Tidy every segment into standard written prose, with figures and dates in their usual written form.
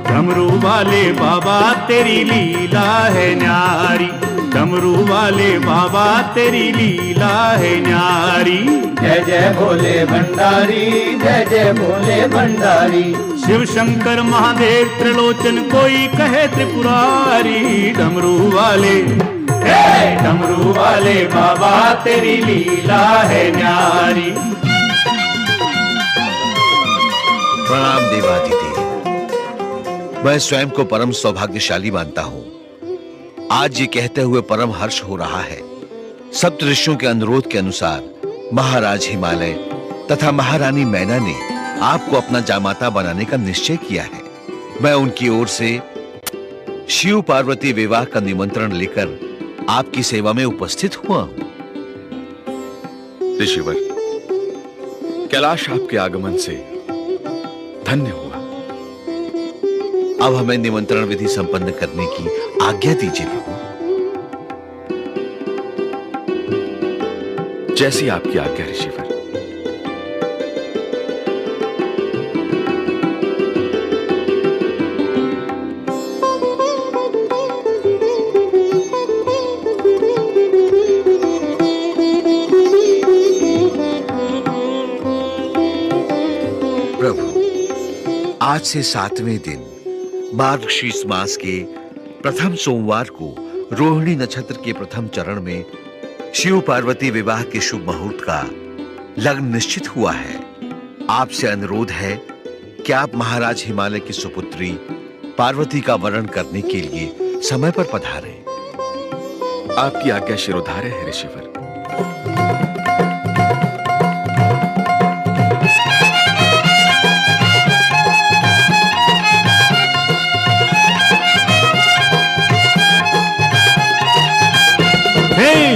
डमरू वाले बाबा तेरी लीला है न्यारी, डमरू वाले बाबा तेरी लीला है न्यारी। जय जय भोले भंडारी, जय जय भोले भंडारी। शिव शंकर महादेव त्रिलोचन कोई कहे त्रिपुरारी। डमरू वाले बाबा तेरी लीला है न्यारी। प्रणाम देवादिदेव, मैं स्वयं को परम सौभाग्यशाली मानता हूं। आज ये कहते हुए परम हर्ष हो रहा है, सप्त ऋषियों के अनुरोध के अनुसार महाराज हिमालय तथा महारानी मैना ने आपको अपना जामाता बनाने का निश्चय किया है। मैं उनकी ओर से शिव पार्वती विवाह का निमंत्रण लेकर आपकी सेवा में उपस्थित हुआ हूं। ऋषिवर, कैलाश आपके आगमन से धन्य हुआ। अब हमें निमंत्रण विधि संपन्न करने की आज्ञा दीजिए प्रभु। जैसी आपकी आज्ञा ऋषिवर। प्रभु, आज से 7वें दिन मार्गशीर्ष मास के प्रथम सोमवार को रोहिणी नक्षत्र के प्रथम चरण में शिव पार्वती विवाह के शुभ मुहूर्त का लग्न निश्चित हुआ है। आपसे अनुरोध है कि आप महाराज हिमालय की सुपुत्री पार्वती का वरण करने के लिए समय पर पधारें। आपकी आज्ञा शिरोधार्य है ऋषिवर।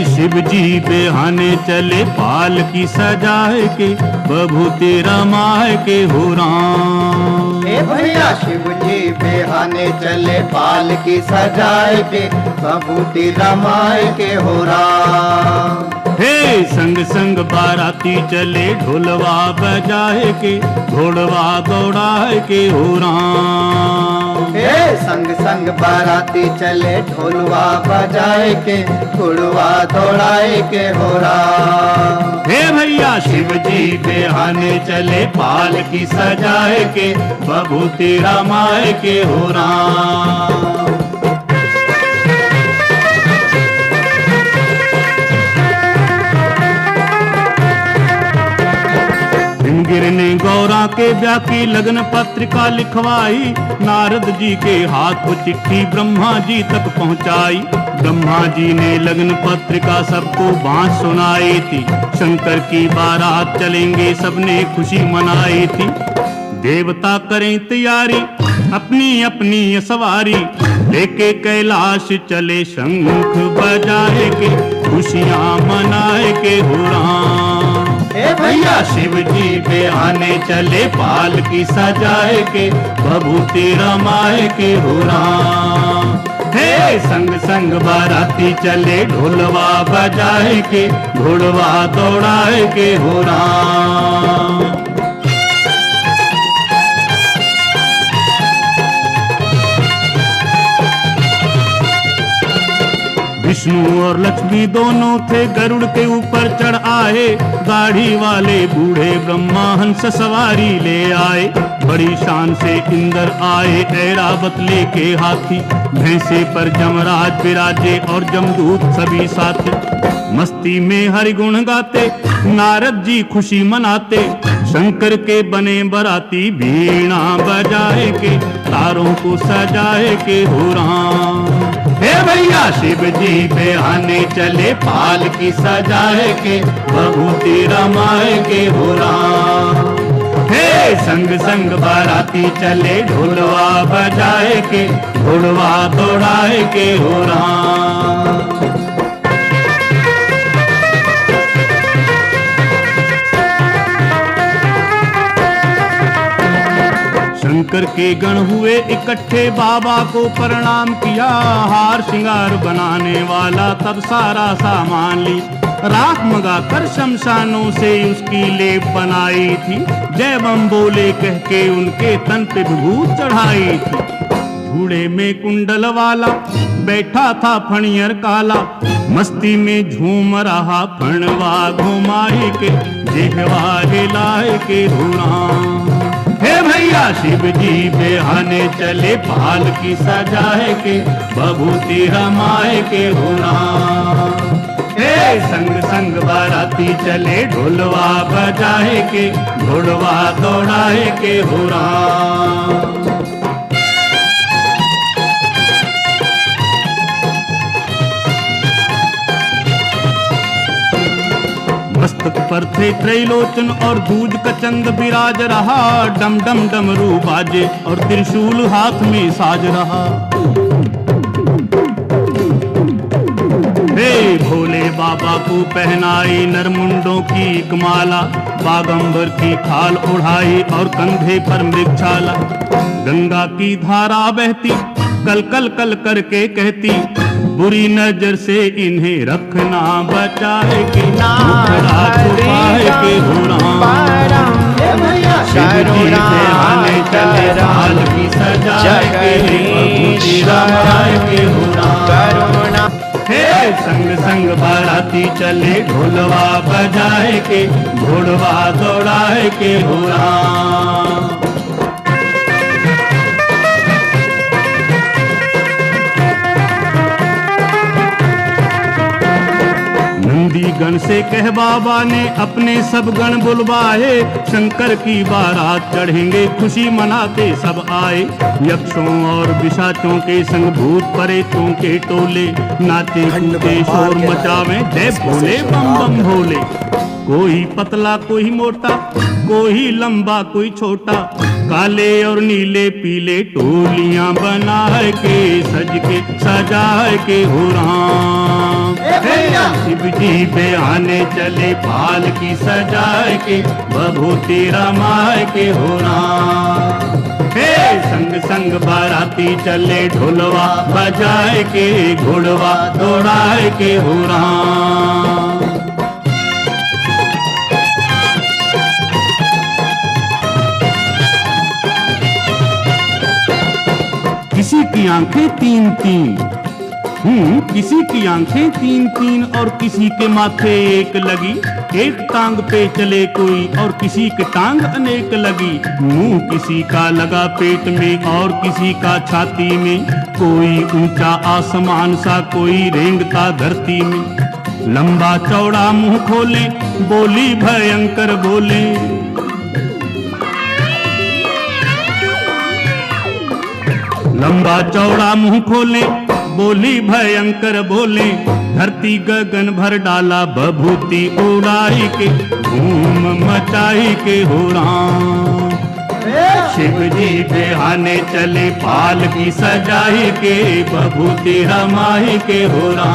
शिव जी बेहाने चले पालकी सजाए के, बभूति रमाए के हो राम। हे भैया शिव जी बेहाने चले पालकी सजाए के, बभूति रमाए के हो राम। हे संग संग बाराती चले ढोलवा बजाए के, घोड़वा दौड़ाए के हो राम। हे संग संग बाराती चले ढोलवा बजाए के, घोड़वा दौड़ाए के हो राम। हे भैया शिव जी बेहाने चले पालकी सजाए के, बभूति रमाए के हो राम। हिमगिर ने गौरा के ब्याह की लगन पत्रिका लिखवाई, नारद जी के हाथ को चिट्ठी ब्रह्मा जी तक पहुंचाई। ब्रह्मा जी ने लगन पत्रिका सबको बांट सुनाई थी, शंकर की बारात चलेंगे सबने खुशी मनाई थी। देवता करें तैयारी अपनी अपनी सवारी, लेके कैलाश चले शंख बजाए के, खुशियां मनाए के हो राम। हे भैया शिव जी बेहाने चले पालकी सजाए के, बभूति रमाए के हो राम। हे संग संग बाराती चले ढोलवा बजाए के, घोड़वा दौड़ाए के हो राम। विष्णु और लक्ष्मी दोनों थे गरुड़ के ऊपर चढ़ आए, दाढ़ी वाले बूढ़े ब्रह्मा हंस सवारी ले आए। बड़ी शान से इंद्र आए ऐरावत लेके हाथी, भैंसे पर जमराज विराजे और जमदूत सभी साथी। मस्ती में हरि गुण गाते नारद जी खुशी मनाते, शंकर के बने बराती वीणा बजाए के, तारों को सजाए के हो राम। हे भैया शिव जी बेहाने चले पालकी सजाए के, बभूति रमाए के हो राम। हे संग संग बाराती चले ढोलवा बजाए के, घोड़वा दौड़ाए के हो राम। शंकर के गण हुए इकट्ठे, बाबा को प्रणाम किया, हार श्रृंगार बनाने वाला तब सारा सामान ली। राख मंगाकर शमशानों से उसकी लेप बनाई थी। जय बम बोले कह के उनके तन पे विभूत चढ़ाई थी। घूड़े में कुंडल वाला बैठा था फणियर काला, मस्ती में झूम रहा फणवा घुमाए के, जेहवा हिलाए के हुरा। हे भैया शिव जी बेहाने चले पाल की सजाए के, बभूति रमाए के हुरा। हे संग संग बाराती चले ढोलवा बजाए के, घोड़वा दौड़ाए के हुरा। मस्तक पर थे त्रैलोचन और दूज का चंद विराज रहा। डम डम डमरू बाजे और त्रिशूल हाथ में साज रहा। हे भोले बाबा को पहनाई नरमुंडों की एक माला, बागंबर की खाल उड़ाई और कंधे पर मृगछाला। गंगा की धारा बहती कल कल कल करके कहती, बुरी नजर से इन्हें रखना बचाए के, मुखड़ा छुपाए के हुरा। शिव जी बेहाने चले पाल की सजाए के, बभूति रमाए के हुरा। हे संग संग बाराती चले ढोलवा बजाए के, घोड़वा दौड़ाए के हुरा। नंदी गण से कह बाबा ने अपने सब गण बुलवाए, शंकर की बारात चढ़ेंगे खुशी मनाते सब आए। यक्षों और पिशाचों के संग भूत प्रेतों के टोले, नाचे कूदे शोर मचावे जय भोले बम बम भोले। कोई पतला कोई मोटा, कोई लंबा कोई छोटा, काले और नीले पीले टोलियां बनाए के, सज के सजाए के हुरा। शिव जी बेहाने चले पाल की सजाए के, बभूति रमाए के हुरा। हे संग संग बाराती चले ढोलवा बजाए के, घोड़वा दौड़ाए के हुरा। किसी की आंखें तीन तीन, किसी की आंखें तीन तीन और किसी के माथे एक लगी। एक टांग पे चले कोई और किसी के टांग अनेक लगी। मुंह किसी का लगा पेट में और किसी का छाती में। कोई ऊंचा आसमान सा कोई रेंगता धरती में। लंबा चौड़ा मुंह खोले बोली भयंकर बोले। लंबा चौड़ा मुंह खोले बोली भयंकर बोले। धरती गगन भर डाला बभूति उड़ाई के, धूम मचाई के हुरा। शिव जी बेहाने चले पाल की सजाई के, बभूति रमाई के हुरा।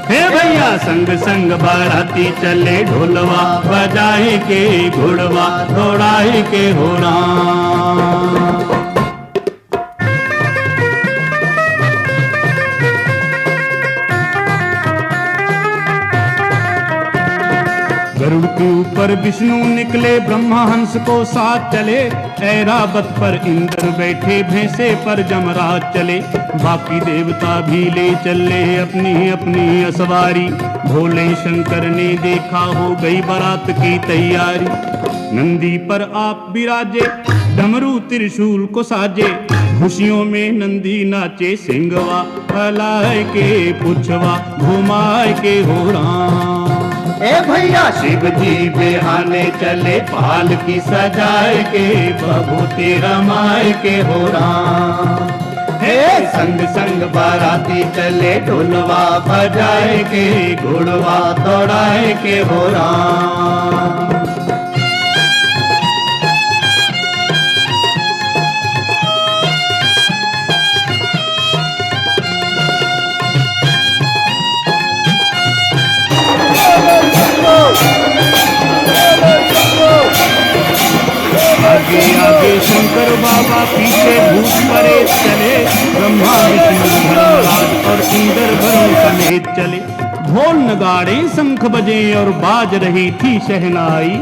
हे भैया संग संग बाराती चले ढोलवा बजाई के, घोड़वा दौड़ाई के हुरा। गरुड़ के ऊपर विष्णु निकले ब्रह्मा हंस को साथ चले। ऐरावत पर इंद्र बैठे भैंसे पर जमराज चले। बाकी देवता भी ले चले अपनी अपनी असवारी। भोले शंकर ने देखा हो गई बारात की तैयारी। नंदी पर आप विराजे डमरू त्रिशूल को साजे। खुशियों में नंदी नाचे सिंगवा फैलाए के, पुछवा घुमाए के होरा। ए भैया शिव जी बेहाने चले पाल की सजाए के, बभूति रमाए के होरा। हे संग संग बाराती चले ढोलवा बजाए के, घोड़वा दौड़ाए के होरा। आगे आगे शंकर बाबा पीछे भूत प्रेत चले। ब्रह्मा विष्णु धर्मराज और इंद्र वरुण समेत चले। ढोल नगाड़े शंख बजे और बाज रही थी शहनाई।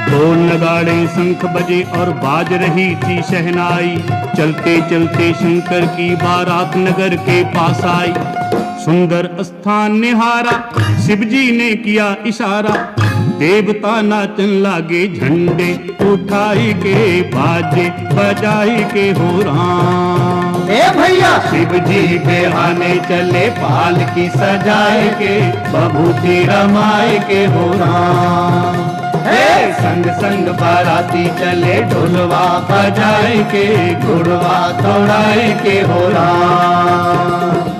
ढोल नगाड़े शंख बजे और बाज रही थी शहनाई। चलते चलते शंकर की बारात नगर के पास आई। सुंदर स्थान निहारा, शिव जी ने किया इशारा। देवता नाचन लागे, झंडे उठाई के बाजे बजाई के हो राम। ए भैया शिव जी बेहाने चले, पालकी सजाए के बभूति रमाए के हो राम। हे संग संग बाराती चले, ढोलवा बजाए के घुड़वा दौड़ाए के हो राम।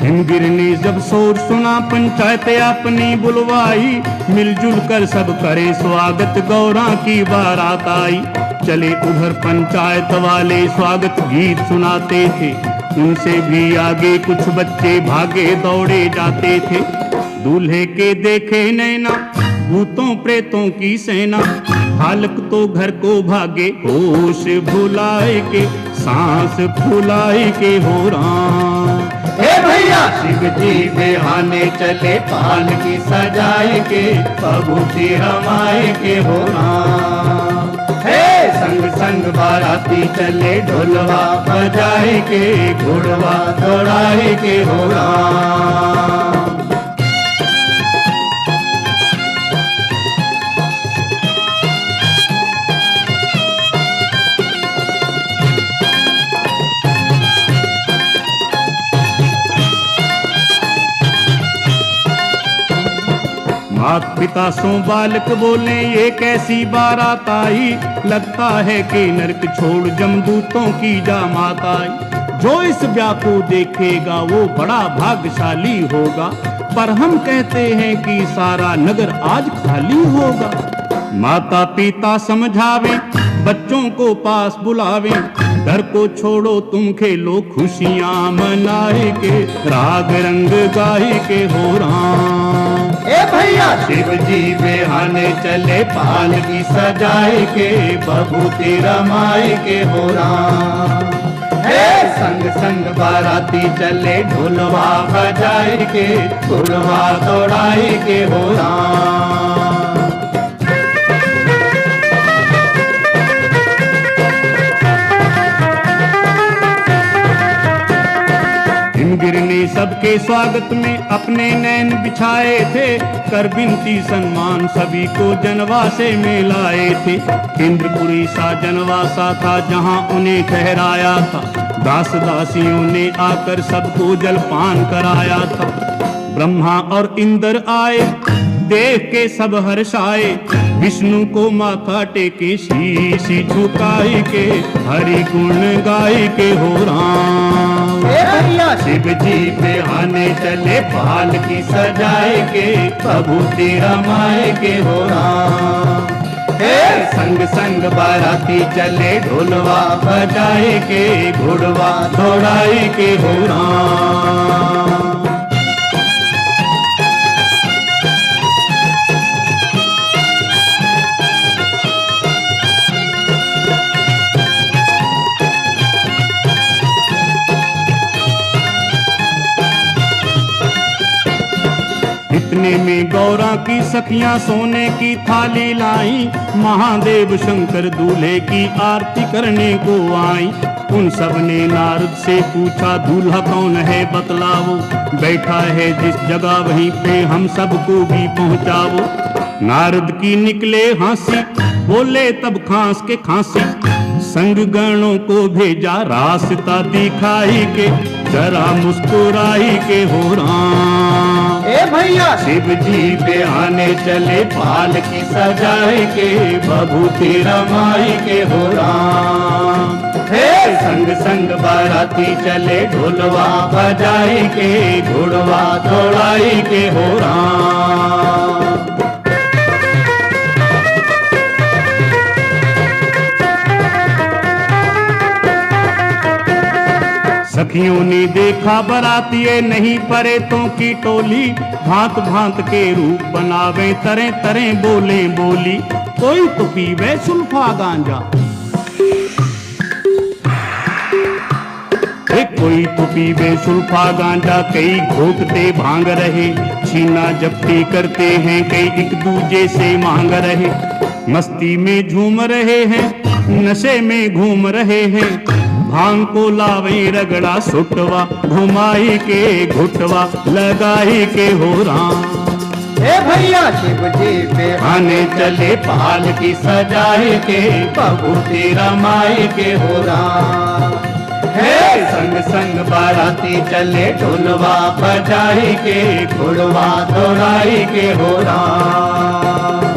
हिमगिर ने जब शोर सुना, पंचायत अपनी बुलवाई। मिलजुल कर सब करे स्वागत, गौरा की बारात आई। चले उधर पंचायत वाले स्वागत गीत सुनाते थे। उनसे भी आगे कुछ बच्चे भागे दौड़े जाते थे। दूल्हे के देखे नैना, भूतों प्रेतों की सेना। हालक तो घर को भागे, होश भुलाए के सांस फुलाए के हो राम। ए भैया शिव जी बेहाने चले, पालकी सजाए के बभूति रमाए के हो राम। हे संग संग बाराती चले, ढोलवा बजाए के घुड़वा दौड़ाए के हो राम। मात पिता सो बालक बोले, ये कैसी बारात आई। लगता है कि नरक छोड़ जमदूतों की जामात आई। जो इस ब्याह को देखेगा वो बड़ा भाग्यशाली होगा। पर हम कहते हैं कि सारा नगर आज खाली होगा। माता पिता समझावे, बच्चों को पास बुलावे। डर को छोड़ो तुम खेलो, खुशियां मनाए के राग रंग गाए के हो राम। ए भैया शिव जी बेहाने चले, पालकी सजाए के बभूति रमाए के हो राम। हे संग संग बाराती चले, ढोलवा बजाए के घुड़वा दौड़ाए के हो राम। हिमगिर ने सबके स्वागत में अपने नैन बिछाए थे। कर बिनती सन्मान सभी को जनवासे में लाए थे। इंद्रपुरी सा जनवासा था जहां उन्हें ठहराया था। दास दासियों ने आकर सबको जलपान कराया था। ब्रह्मा और इंद्र आए, देख के सब हर्षाए। विष्णु को माथा टेके, शीश झुकाए के हरि गुण गाए के हो राम। ए भैया शिव जी बेहाने चले, पालकी सजाए के बभूति रमाए के हो राम। हे संग संग बाराती चले, ढोलवा बजाए के घुड़वा दौड़ाए के हो राम। इतने में गौरा की सखियां सोने की थाली लाई। महादेव शंकर दूल्हे की आरती करने को आई। उन सब ने नारद से पूछा, दूल्हा कौन है बतलाओ। बैठा है जिस जगह वहीं पे हम सबको भी पहुंचाओ। नारद की निकले हंसी, बोले तब खांस के खांसी। संग गणों को भेजा, रास्ता दिखाई के जरा मुस्कुराई के हो राम। ए भैया शिव जी बेहाने चले, पालकी सजाए के बभूति रमाए के हो राम। हे संग संग बाराती चले, ढोलवा बजाए के घुड़वा दौड़ाए के हो राम। सखियों ने देखा बरातिये नहीं परेतों की टोली, भांत भांत के रूप बनावे तरह तरह बोले बोली। कोई तो पीवे सुल्फा गांजा, कोई तो पीवे सुल्फा गांजा, कई घोटते भांग रहे, छीना जप्ती करते हैं, कई एक दूजे से मांग रहे। मस्ती में झूम रहे हैं, नशे में घूम रहे हैं, भांग को लावे रगड़ा सुटवा, घुमाई के घुटवा लगाई के हो राम। हे भैया शिव जी बेहाने चले पाल की सजाए के, बबूती रमाए के हो राम। हे संग संग बाराती चले ढोलवा बजाए के, घोड़वा दौड़ाए के हो राम।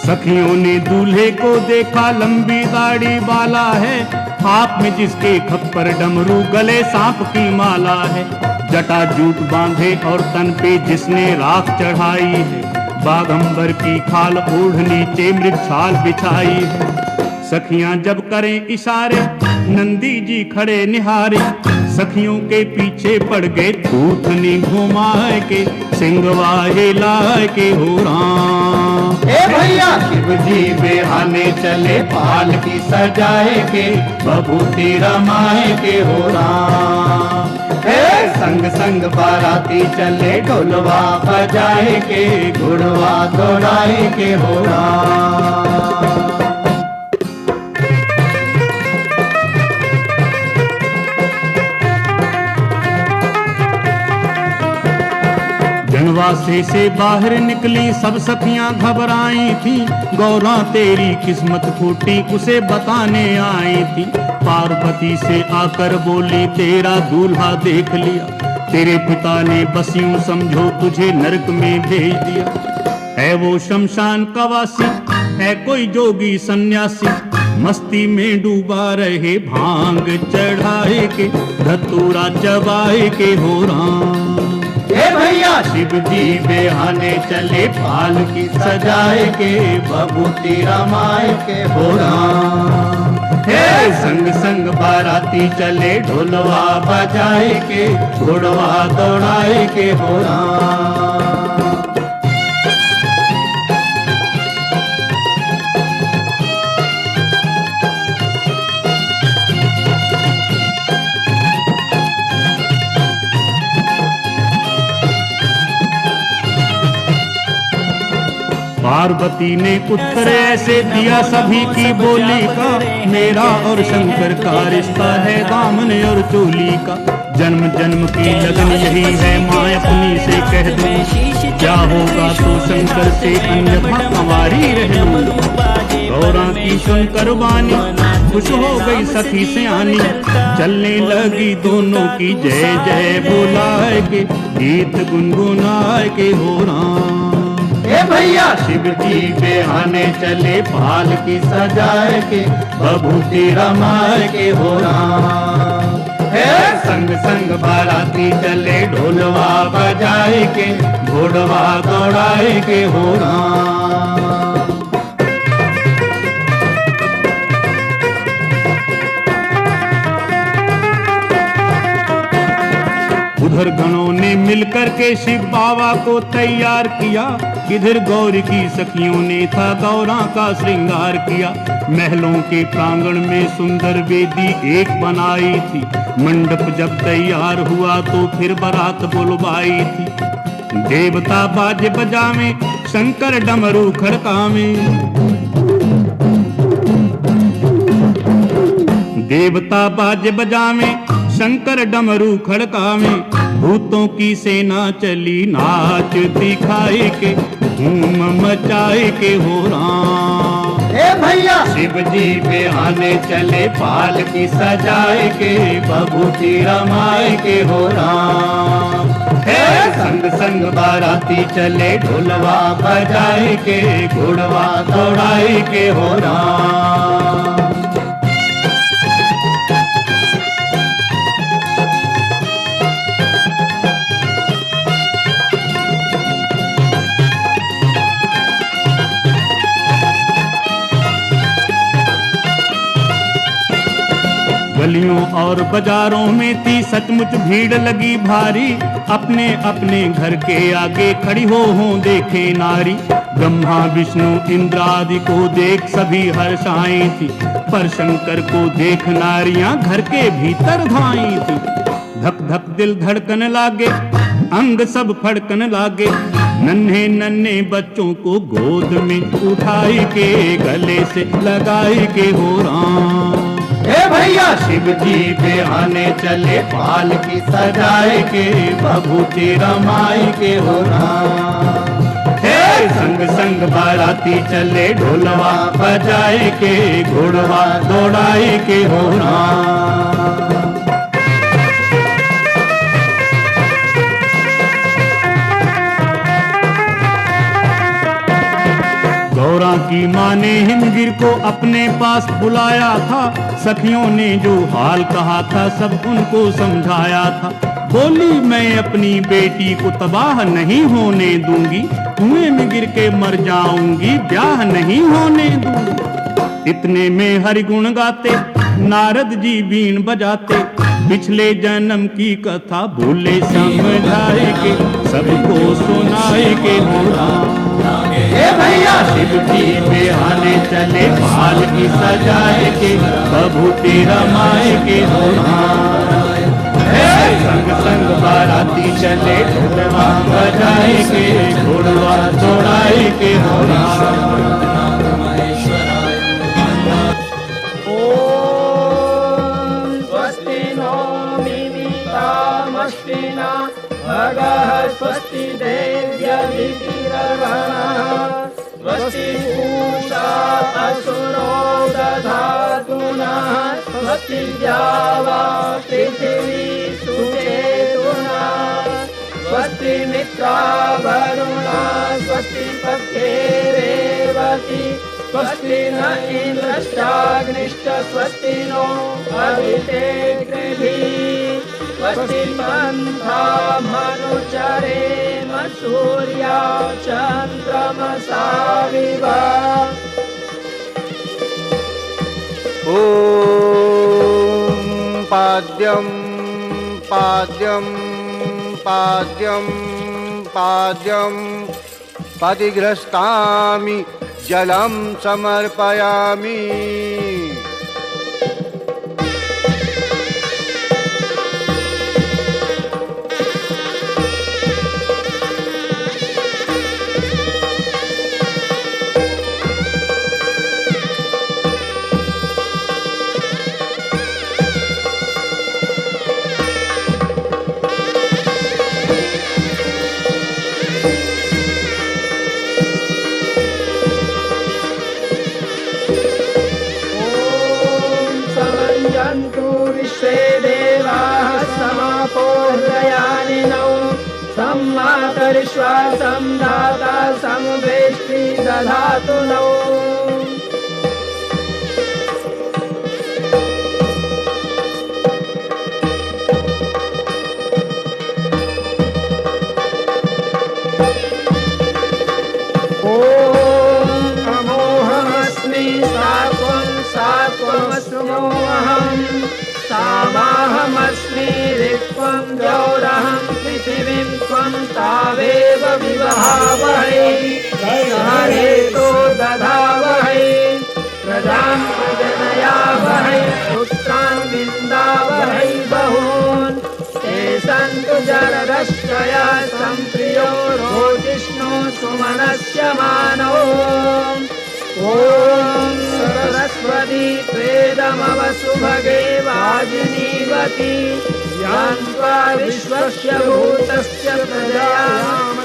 सखियों ने दूल्हे को देखा, लंबी दाढ़ी वाला है, हाथ में जिसके खप्पर डमरू, गले सांप की माला है। जटा जूट बांधे और तन पे जिसने राख चढ़ाई है, बागंबर की खाल ओढ़ नीचे मृगछाल बिछाई है। सखियां जब करें इशारे, नंदी जी खड़े निहारे, सखियों के पीछे पड़ गए, थूथनी घुमाए के, सिंगवा हिलाए के हो राम। हे भैया शिव जी बेहाने चले पाल की सजाए के, बबूती रमाए के हो राम। हे संग संग बाराती चले ढोलवा बजाए के, घुड़वा दौड़ाए के हो राम। जनवासे से बाहर निकली सब सखियां घबराई थी, गौरा तेरी किस्मत फूटी उसे बताने आई थी। पार्वती से आकर बोली तेरा दूल्हा देख लिया, तेरे पिता ने बस यूं समझो तुझे नरक में भेज दिया। है वो शमशान का वासी, है कोई जोगी सन्यासी, मस्ती में डूबा रहे, भांग चढ़ाए के, धतूरा चबाए के हो राम। हे भैया शिव जी बेहाने चले पाल की सजाए के, बबूती रमाए के हो राम। हे संग संग बाराती चले ढोलवा बजाए के, घोड़वा दौड़ाए के हो राम। पार्वती ने उत्तर ऐसे दिया सभी की बोली का, मेरा और शंकर का रिश्ता है दामन और चोली का। जन्म जन्म की लगन यही है, माँ अपनी से कह दूं, क्या होगा तो शंकर से अन्यथा कंवारी रह लूं। गौरा की सुनकर वाणी खुश हो गई सखी से आनी, चलने लगी दोनों की जय जय बुलाए के, गीत गुनगुनाए के हो राम। हे भैया शिव जी बेहाने चले पाल की सजाए के, बबूती रमाए के हो राम। हे संग संग बाराती चले ढोलवा बजाए के, घोड़वा दौड़ाए के हो राम। उधर गणों ने मिलकर के शिव बाबा को तैयार किया, इधर गौर की सखियों ने था गौरा का श्रृंगार किया। महलों के प्रांगण में सुंदर वेदी एक बनाई थी, मंडप जब तैयार हुआ तो फिर बारात बुलवाई थी। देवता बाजे बजावे, शंकर डमरू खड़कावे, देवता बाजे बजावे, शंकर डमरू खड़कावे। भूतों की सेना चली नाच दिखाए के, धूम मचाए के हो राम। हे भैया शिव जी बेहाने चले पाल की सजाए के, बबूती रमाए के हो राम। हे संग संग बाराती चले ढोलवा बजाए के, घोड़वा दौड़ाए के हो राम। गलियों और बाजारों में थी सचमुच भीड़ लगी भारी, अपने अपने घर के आगे खड़ी हो देखे नारी। ब्रह्मा विष्णु इंद्र आदि को देख सभी हर्षाई थी, पर शंकर को देख नारियां घर के भीतर धाई थी। धक धक दिल धड़कन लागे, अंग सब फड़कन लागे, नन्हे नन्हे बच्चों को गोद में उठाई के गले से लगाई के हो राम। हे भैया शिव जी बिहाने चले पाल की सजाए के, बभूति रमाई के हो राम। हे संग संग बाराती चले ढोलवा बजाए के, घोड़वा दौड़ाई के हो राम। गौरा की माँ ने हिमगिर को अपने पास बुलाया था, सखियों ने जो हाल कहा था सब उनको समझाया था। बोली मैं अपनी बेटी को तबाह नहीं होने दूंगी, कुएं में गिर के मर जाऊंगी, ब्याह नहीं होने दूंगी। इतने में हरिगुण गाते नारद जी बीन बजाते, पिछले जन्म की कथा बोले समझाए के, सबको सुनाए के हो राम। हे भैया शिव जी बिहाने चले पाल की सजाए के, बभूति रमाए के हो राम। संग संग बाराती चले ढोलवा बजाए के, घोड़वा दौड़ाए के हो राम। भगः स्वस्ति देव्यधितिरवणः, स्वस्ति पूषा असुरो दधातु नः, स्वस्ति द्यावा पृथिवी सुकेतुना, स्वस्ति मित्रा वरुणा, स्वस्ति पत्ये रेवती, स्वस्ति न इंद्रश्चाग्निश्च, स्वस्ति नो अभितेऽग्निभिः, स्वस्ति पन्था मनुचरेम सूर्या चन्द्रमसा विव। ॐ पाद्यं पाद्यं पाद्यं पाद्यं पदिग्रस्तामि जलं समर्पयामि। विश्वासं दाता समवेष्टि दधातु नौ। अमोहमस्मि सात्वमस्मोऽहम्, सामाहमस्मि ऋक्वं गौरहं, पृथिवीं त्वं तावेव विवहावहै, हरेतो दधावहै, प्रजां प्रजनयावहै, पुत्रान् विन्दावहै बहून्, ते सन्तु जरदश्चया सम्प्रियो रोजिष्णो सुमनस्य मानो। ॐ सरस्वती प्रेदमवसुभगे वाजिनीवती, यान्त्वा विश्वस्य भूतस्य प्रजयामस्यावग्रः,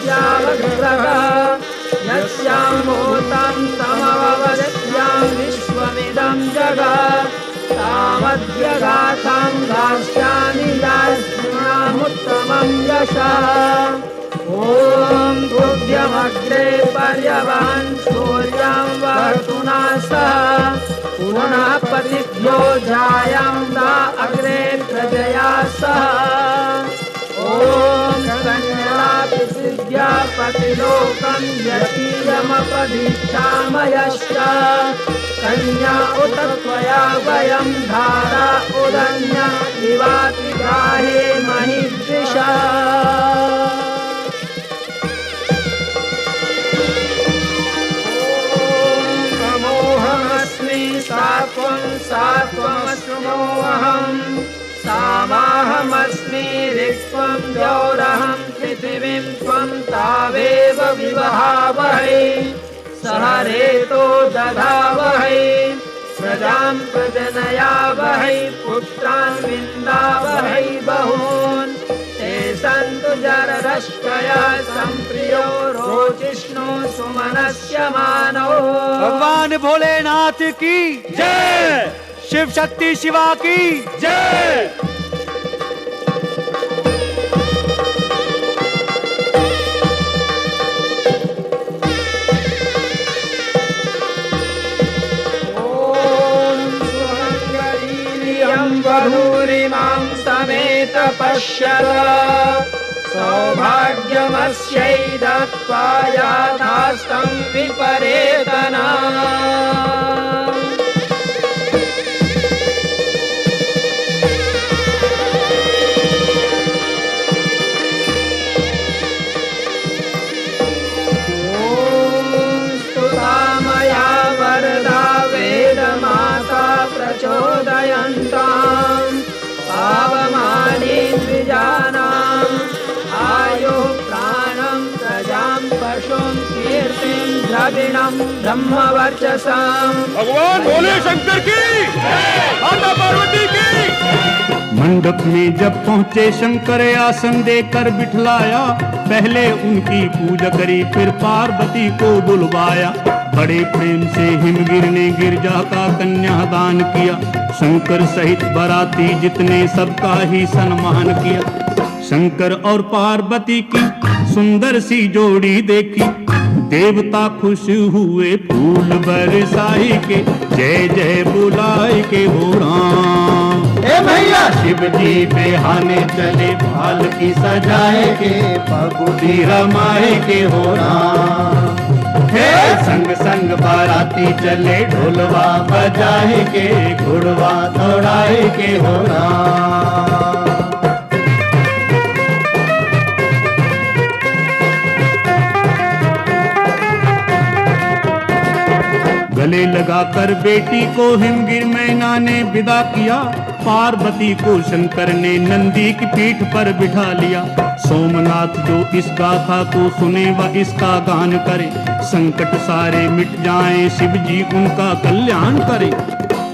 यस्यां भूतं तमववदत्यां विश्वमिदं जगत्, तावद्यगाथां दास्यामि यास्मामुत्तमं यशः। ॐ तुभ्यमग्रे पर्यवान् सूर्यं वहतुना सह, पुनः पतिभ्यो जायां दा अग्रे प्रजया सह। ॐ कन्या पतिलोकं यतीय परमपदीक्षामयश्च कन्या उत त्वया वयं धारा उदन्या इवाति गाहे महीदृशा नमोऽहमस्मि सात्वमस्मोऽहम् सामाहमस्मि ऋक्त्वं द्यौरहं पृथिवीं त्वं तावेव विवहावहै सह रेतो दधावहै प्रजां प्रजनयावहै पुत्रान् विन्दावहै बहून् ते सन्तु जररश्कयः सम्प्रियो रोचिष्णु सुमनस्य मानौ। भगवान भोलेनाथ की जय, शिव शक्ति शिवा की जय। वधूरिमां समेत पश्यत सौभाग्यमस्यै दत्त्वा याथास्तं विपरेतना। स्तुतामया वरदा वेदमाता प्रचोदयन्ताम् पावमानी द्विजानाम् आयुः प्राणं प्रजां पशुं कीर्तिं द्रविणं ब्रह्मवर्चसाम्। भगवान भोले शंकर की, माता पार्वती की। मंडप में जब पहुँचे शंकर आसन देकर बिठलाया, पहले उनकी पूजा करी फिर पार्वती को बुलवाया। बड़े प्रेम से हिमगिर ने गिरजा का कन्यादान किया, शंकर सहित बाराती जितने सबका ही सम्मान किया। शंकर और पार्वती की सुंदर सी जोड़ी देखी, देवता खुश हुए फूल बरसाई के, जय जय बुलाए के हो राम। ए भैया शिव जी बेहाने चले भाल की सजाए के, बबूती रमाए के हो राम। हे संग संग बाराती चले ढोलवा बजाए के, घुड़वा दौड़ाए के हो राम। गले लगाकर बेटी को हिमगिर मैना ने विदा किया, पार्वती को शंकर ने नंदी की पीठ पर बिठा लिया। सोमनाथ जो इस गाथा को सुने व इसका गान करे, संकट सारे मिट जाएं शिव जी उनका कल्याण करे।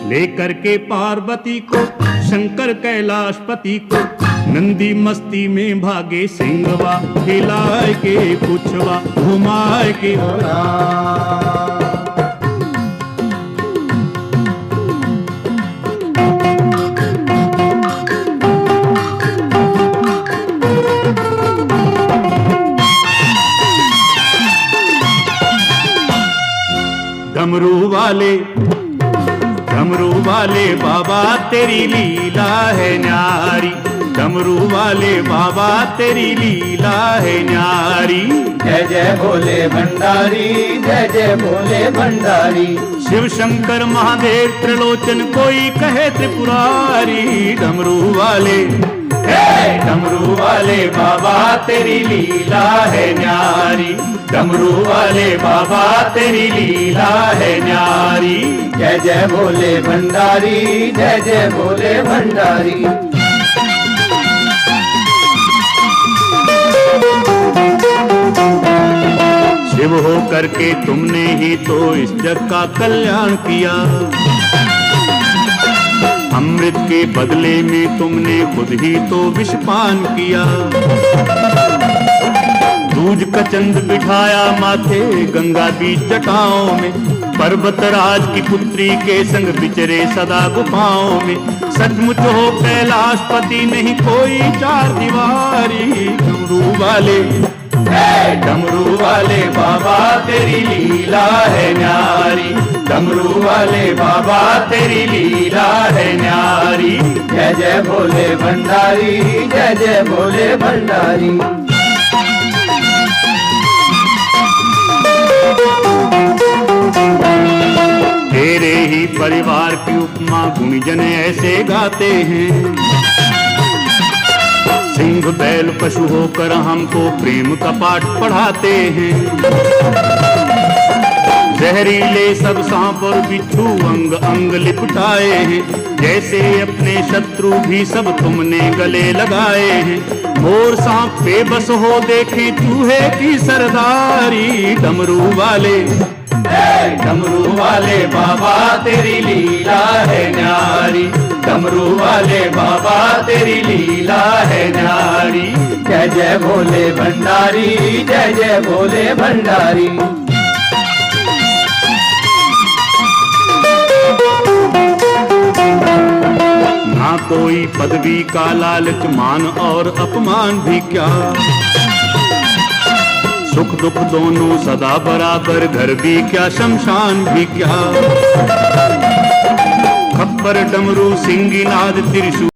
लेकर के पार्वती को शंकर कैलाशपति को, नंदी मस्ती में भागे सिंहवा, हिलाए के पुछवा घुमाए के हो राम। डमरू वाले बाबा तेरी लीला है न्यारी, डमरू वाले बाबा तेरी लीला है न्यारी। जय जय भोले भंडारी, जय जय भोले भंडारी। शिव शंकर महादेव त्रिलोचन कोई कहे त्रिपुरारी। डमरू वाले बाबा तेरी लीला है न्यारी, डमरू वाले बाबा तेरी लीला है न्यारी। जय जय भोले भंडारी, जय जय भोले भंडारी। शिव हो करके तुमने ही तो इस जग का कल्याण किया, अमृत के बदले में तुमने खुद ही तो विषपान किया। दूज का चंद बिठाया माथे गंगा बीच जटाओं में, पर्वतराज की पुत्री के संग बिचरे सदा गुफाओं में। सचमुच हो कैलाशपति नहीं कोई चार दीवारी। डमरू वाले बाबा तेरी लीला है न्यारी, डमरू वाले बाबा तेरी लीला है न्यारी। जय जय भोले भंडारी, जय जय भोले भंडारी। परिवार की उपमा गुणीजन ऐसे गाते हैं। सिंह बैल पशु होकर हमको प्रेम का पाठ पढ़ाते हैं। जहरीले सब सांप और बिच्छू अंग अंग लिपटाए हैं। जैसे अपने शत्रु भी सब तुमने गले लगाए हैं। मोर सांप बेबस हो देखे चूहे की सरदारी। डमरू वाले बाबा तेरी लीला है न्यारी। डमरू वाले बाबा तेरी लीला है न्यारी। जय जय भोले भंडारी, जय जय भोले भंडारी। ना कोई पदवी का लालच, मान और अपमान भी क्या। सुख दुख दोनों सदा बराबर, घर भी क्या शमशान भी क्या। खप्पर डमरू सिंगी नाद त्रिशूल